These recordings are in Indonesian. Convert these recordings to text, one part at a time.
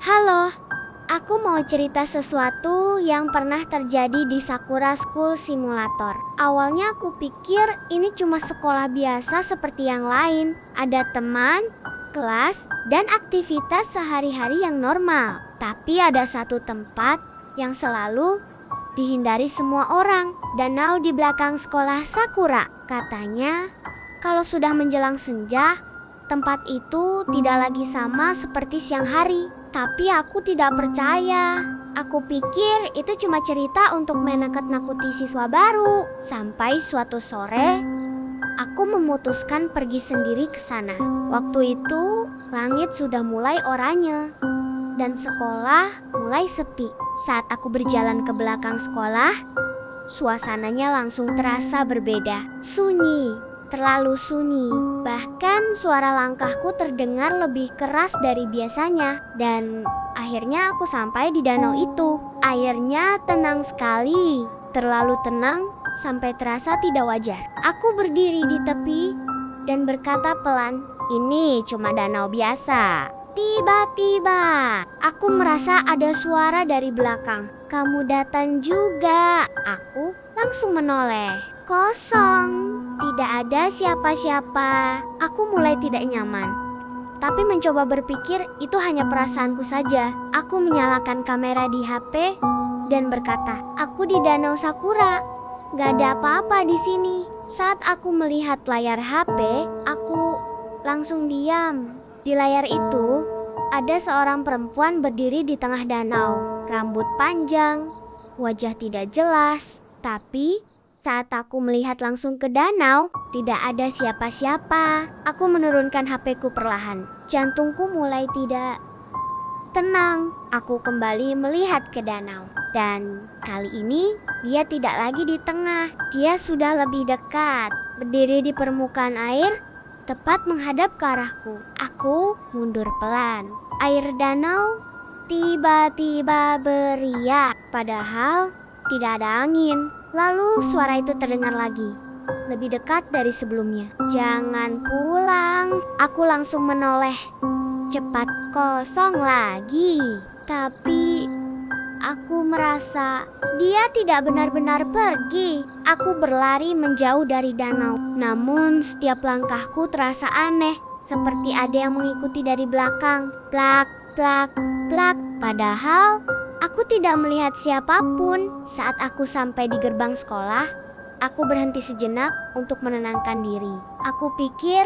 Halo, aku mau cerita sesuatu yang pernah terjadi di Sakura School Simulator. Awalnya aku pikir ini cuma sekolah biasa seperti yang lain. Ada teman, kelas, dan aktivitas sehari-hari yang normal. Tapi ada satu tempat yang selalu dihindari semua orang. Danau di belakang sekolah Sakura. Katanya, kalau sudah menjelang senja, tempat itu tidak lagi sama seperti siang hari. Tapi aku tidak percaya. Aku pikir itu cuma cerita untuk menakut-nakuti siswa baru. Sampai suatu sore, aku memutuskan pergi sendiri ke sana. Waktu itu, langit sudah mulai oranye dan sekolah mulai sepi. Saat aku berjalan ke belakang sekolah, suasananya langsung terasa berbeda. Sunyi. Terlalu sunyi, bahkan suara langkahku terdengar lebih keras dari biasanya. Dan akhirnya aku sampai di danau itu. Airnya tenang sekali, terlalu tenang sampai terasa tidak wajar. Aku berdiri di tepi dan berkata pelan, "Ini cuma danau biasa." Tiba-tiba, aku merasa ada suara dari belakang. "Kamu datang juga." Aku langsung menoleh. Kosong, tidak ada siapa-siapa. Aku mulai tidak nyaman, tapi mencoba berpikir itu hanya perasaanku saja. Aku menyalakan kamera di HP dan berkata, "Aku di Danau Sakura, gak ada apa-apa di sini." Saat aku melihat layar HP, aku langsung diam. Di layar itu, ada seorang perempuan berdiri di tengah danau. Rambut panjang, wajah tidak jelas, tapi saat aku melihat langsung ke danau, tidak ada siapa-siapa. Aku menurunkan HP-ku perlahan. Jantungku mulai tidak tenang. Aku kembali melihat ke danau. Dan kali ini, dia tidak lagi di tengah. Dia sudah lebih dekat. Berdiri di permukaan air, tepat menghadap ke arahku. Aku mundur pelan. Air danau tiba-tiba beriak. Padahal tidak ada angin. Lalu suara itu terdengar lagi, lebih dekat dari sebelumnya. "Jangan pulang." Aku langsung menoleh. Cepat, kosong lagi. Tapi aku merasa dia tidak benar-benar pergi. Aku berlari menjauh dari danau. Namun setiap langkahku terasa aneh, seperti ada yang mengikuti dari belakang. Plak, plak, plak. Padahal aku tidak melihat siapapun. Saat aku sampai di gerbang sekolah, aku berhenti sejenak untuk menenangkan diri. Aku pikir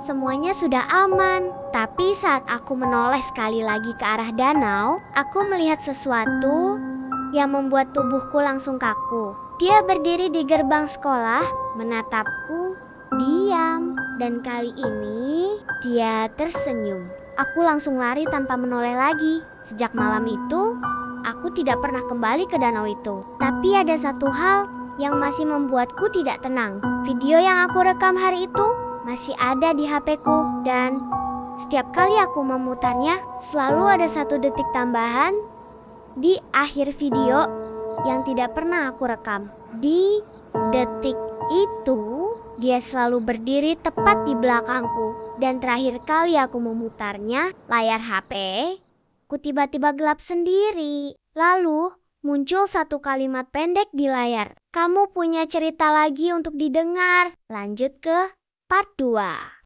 semuanya sudah aman. Tapi saat aku menoleh sekali lagi ke arah danau, aku melihat sesuatu yang membuat tubuhku langsung kaku. Dia berdiri di gerbang sekolah, menatapku diam. Dan kali ini dia tersenyum. Aku langsung lari tanpa menoleh lagi. Sejak malam itu, aku tidak pernah kembali ke danau itu. Tapi ada satu hal yang masih membuatku tidak tenang. Video yang aku rekam hari itu masih ada di HP-ku. Dan setiap kali aku memutarnya, selalu ada 1 detik tambahan di akhir video yang tidak pernah aku rekam. Di detik itu, dia selalu berdiri tepat di belakangku. Dan terakhir kali aku memutarnya, layar HP ku tiba-tiba gelap sendiri. Lalu muncul satu kalimat pendek di layar. "Kamu punya cerita lagi untuk didengar. Lanjut ke part 2."